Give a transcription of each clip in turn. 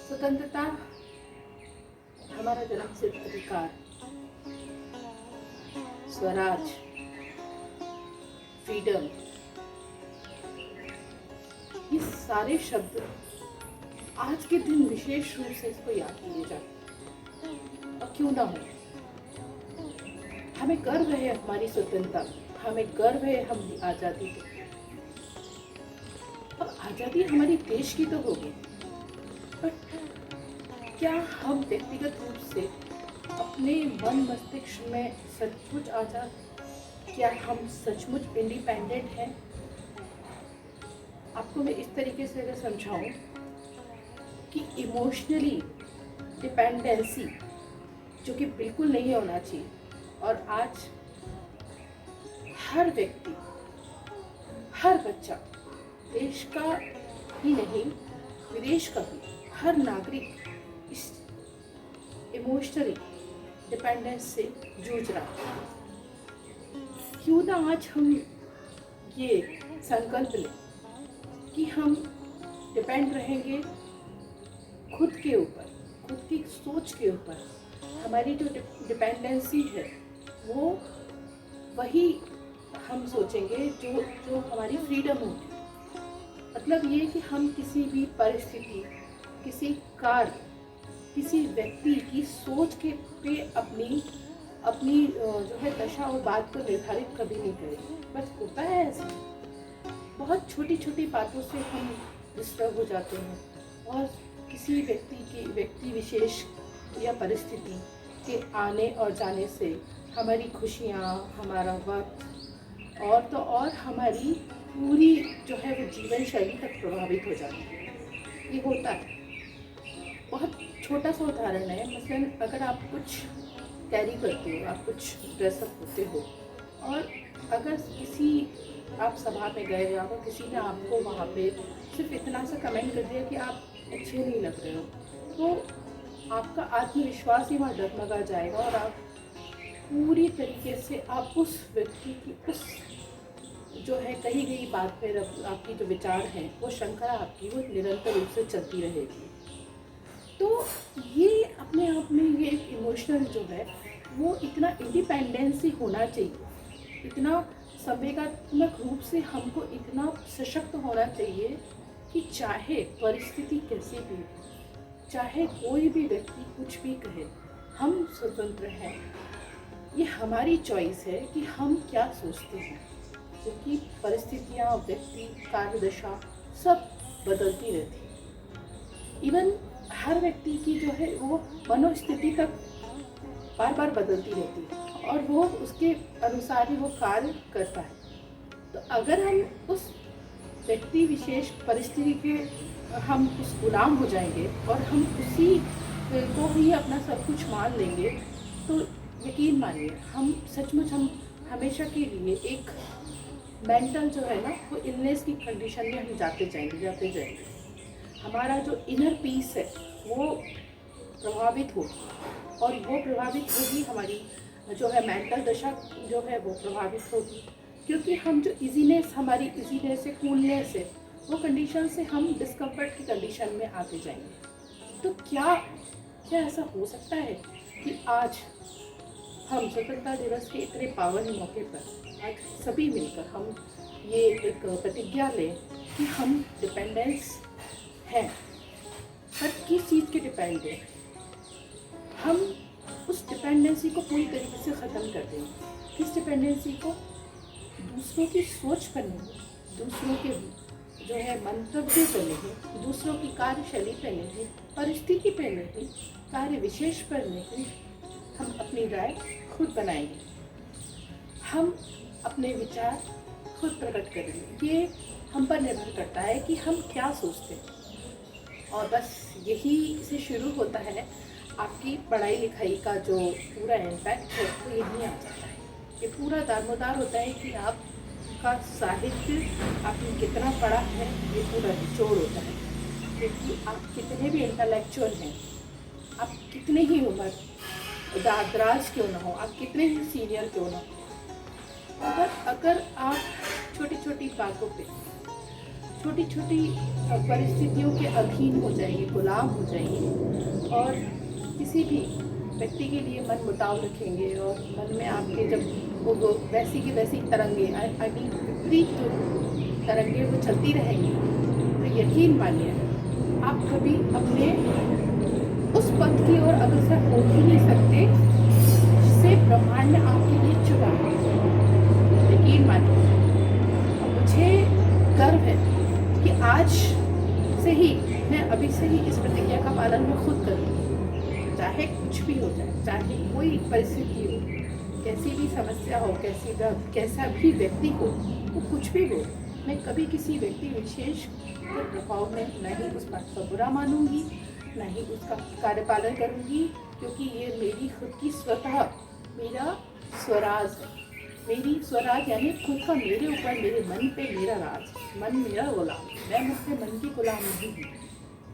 स्वतंत्रता हमारा जन्मसिद्ध अधिकार, स्वराज, फ्रीडम, ये सारे शब्द आज के दिन विशेष रूप से इसको याद किए जाते। और क्यों ना हो, हमें गर्व है हमारी स्वतंत्रता, हमें गर्व है हम आज़ादी के। अब आज़ादी हमारी देश की तो होगी, पर क्या हम व्यक्तिगत रूप से अपने मन मस्तिष्क में सचमुच आज़ाद, क्या हम सचमुच इंडिपेंडेंट हैं? आपको मैं इस तरीके से अगर समझाऊं कि इमोशनली डिपेंडेंसी जो कि बिल्कुल नहीं होना चाहिए, और आज हर व्यक्ति, हर बच्चा, देश का ही नहीं विदेश का भी हर नागरिक इस इमोशनली डिपेंडेंस से जूझ रहा है। क्यों ना आज हम ये संकल्प लें कि हम डिपेंड रहेंगे खुद के ऊपर, खुद की सोच के ऊपर। हमारी जो डिपेंडेंसी है वो वही हम सोचेंगे जो जो हमारी फ्रीडम होगी। मतलब ये कि हम किसी भी परिस्थिति, किसी कार्य, किसी व्यक्ति की सोच के पे अपनी जो है दशा और बात को निर्धारित कभी नहीं करें। बस होता है ऐसा, बहुत छोटी छोटी बातों से हम डिस्टर्ब हो जाते हैं और किसी व्यक्ति विशेष या परिस्थिति के आने और जाने से हमारी खुशियाँ, हमारा वक्त और तो और हमारी पूरी जो है वो जीवन शैली तक प्रभावित हो जाती है। ये होता है। बहुत छोटा सा उदाहरण है, मसलन अगर आप कुछ कैरी करते हो, आप कुछ ड्रेसअप होते हो और अगर आप सभा में गए या किसी ने आपको वहाँ पे सिर्फ इतना सा कमेंट कर दिया कि आप अच्छे नहीं लग रहे हो, तो आपका आत्मविश्वास ही वहाँ डगमगा जाएगा और आप पूरी तरीके से आप उस व्यक्ति की उस जो है कही गई बात पर आपकी जो विचार हैं वो श्रृंखला आपकी वो निरंतर रूप से चलती रहेगी। तो ये अपने आप में ये एक इमोशनल जो है वो इतना इंडिपेंडेंसी होना चाहिए, इतना संवेगात्मक रूप से हमको इतना सशक्त होना चाहिए कि चाहे परिस्थिति कैसी भी हो, चाहे कोई भी व्यक्ति कुछ भी कहे, हम स्वतंत्र हैं। ये हमारी चॉइस है कि हम क्या सोचते हैं, क्योंकि परिस्थितियाँ, व्यक्ति, कार्यदशा सब बदलती रहती है। इवन हर व्यक्ति की जो है वो मनोस्थिति तक बार बार बदलती रहती है और वो उसके अनुसार ही वो कार्य करता है। तो अगर हम उस व्यक्ति विशेष परिस्थिति के हम उस गुलाम हो जाएंगे और हम उसी को ही अपना सब कुछ मान लेंगे, तो यकीन मानिए हम सचमुच हम हमेशा के लिए एक मेंटल जो है ना वो इलनेस की कंडीशन में हम जाते जाएंगे। हमारा जो इनर पीस है वो प्रभावित होगी और वो प्रभावित होगी, हमारी जो है मेंटल दशा जो है वो प्रभावित होगी, क्योंकि हम जो इजीनेस, हमारी इजीनेस से, कूलनेस है, वो कंडीशन से हम डिस्कम्फर्ट की कंडीशन में आते जाएंगे। तो क्या ऐसा हो सकता है कि आज हम स्वतंत्रता दिवस के इतने पावन मौके पर आज सभी मिलकर हम ये एक प्रतिज्ञा लें कि हम डिपेंडेंस हैं, हर किस चीज़ के डिपेंड है, हम उस डिपेंडेंसी को पूरी तरीके से ख़त्म कर देंगे। किस डिपेंडेंसी को? दूसरों की सोच पर नहीं, दूसरों के जो है मंतव्य पर नहीं, दूसरों की कार्यशैली पर नहीं, परिस्थिति पर नहीं, कार्य विशेष पर नहीं, हम अपनी राय खुद बनाएंगे, हम अपने विचार खुद प्रकट करेंगे। ये हम पर निर्भर करता है कि हम क्या सोचते हैं। और बस यही से शुरू होता है आपकी पढ़ाई लिखाई का जो पूरा इम्पैक्ट है वो यहीं आ जाता है। ये पूरा दारोमदार होता है कि आपका साहित्य आपने कितना पढ़ा है, ये पूरा निचोड़ होता है। क्योंकि आप कितने भी इंटेलेक्चुअल हैं, आप कितने ही उम्र दराज क्यों ना हो, आप कितने ही सीनियर क्यों ना हो, अगर आप छोटी छोटी बातों पे छोटी छोटी परिस्थितियों के अधीन हो जाएंगे, गुलाम हो जाएंगे और किसी भी व्यक्ति के लिए मन मुटाव रखेंगे और मन में आपके जब वो वैसी की वैसी तरंगे आई मीन विपरीत जो तरंगे वो चलती रहेंगी, तो यकीन मानिए आप कभी अपने उस पथ की ओर अग्रसर हो ही नहीं सकते जिससे ब्रह्मांड ने आपके लिए चुना है। यकीन मानिए, मुझे गर्व है कि आज से ही मैं अभी से ही इस प्रतिज्ञा का पालन मैं खुद करूँ, चाहे कुछ भी हो जाए, चाहे कोई परिस्थिति हो, कैसी भी समस्या हो, कैसा भी व्यक्ति हो, वो कुछ भी हो, मैं कभी किसी व्यक्ति विशेष के प्रभाव में न ही उस बात का बुरा मानूंगी, न ही उसका कार्यपालन करूंगी, क्योंकि ये मेरी खुद की स्वतः मेरा स्वराज है। मेरी स्वराज यानी खुद का मेरे ऊपर, मेरे मन पे मेरा राज, मन मेरा गुलाम, मैं मुझसे मन की गुलाम नहीं हूँ,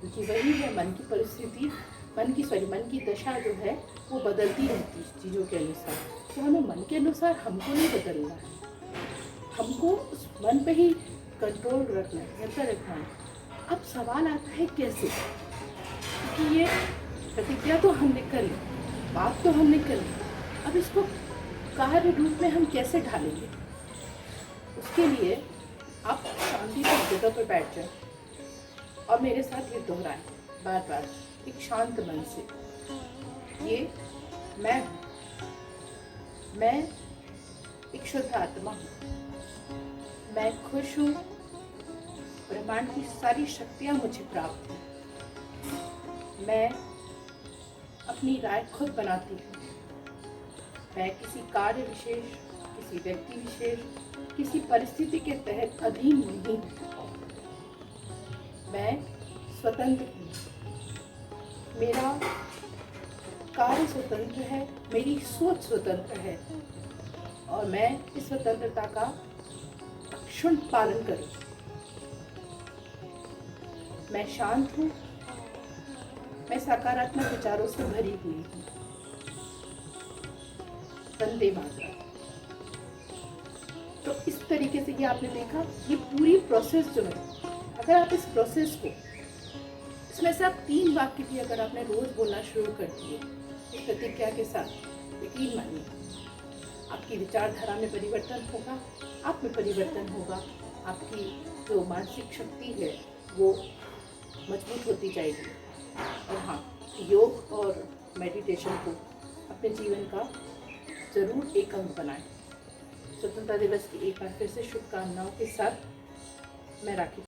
क्योंकि वही है मन की परिस्थिति, मन की दशा जो है वो बदलती रहती है चीज़ों के अनुसार। तो हमें मन के अनुसार हमको नहीं बदलना है, हमको उस मन पे ही कंट्रोल रखना है, नियंत्रण रखना है। अब सवाल आता है कैसे, क्योंकि ये प्रतिज्ञा तो हमने कर ली, बात तो हमने कर ली, अब इसको कार्य रूप में हम कैसे ढालेंगे। उसके लिए आप शांति से जगह पर बैठ जाए और मेरे साथ ये दोहराएं बार बार एक शांत मन से, ये मैं हूँ, मैं एक शुद्ध आत्मा हूँ, मैं खुश हूँ, ब्रह्मांड की सारी शक्तियाँ मुझे प्राप्त हैं, मैं अपनी राय खुद बनाती हूँ, मैं किसी कार्य विशेष, किसी व्यक्ति विशेष, किसी परिस्थिति के तहत अधीन नहीं हूँ, मैं स्वतंत्र हूँ, मेरा कार्य स्वतंत्र है, मेरी सोच स्वतंत्र है और मैं इस स्वतंत्रता का अक्षुण्ण पालन करूँ। मैं शांत हूँ, मैं सकारात्मक विचारों से भरी हुई हूँ। वंदे मातरम। तो इस तरीके से ये आपने देखा, ये पूरी प्रोसेस जो है, अगर आप इस प्रोसेस को, इसमें से आप 3 वाक्य भी अगर आपने रोज बोलना शुरू कर दिए इस प्रतिज्ञा के साथ, यकीन मानिए आपकी विचारधारा में परिवर्तन होगा, आप में परिवर्तन होगा, आपकी जो मानसिक शक्ति है वो मजबूत होती जाएगी। और हाँ, योग और मेडिटेशन को अपने जीवन का ज़रूर एक अंग बनाएं। स्वतंत्रता दिवस की एक बार फिर से शुभकामनाओं के साथ मैं राखी।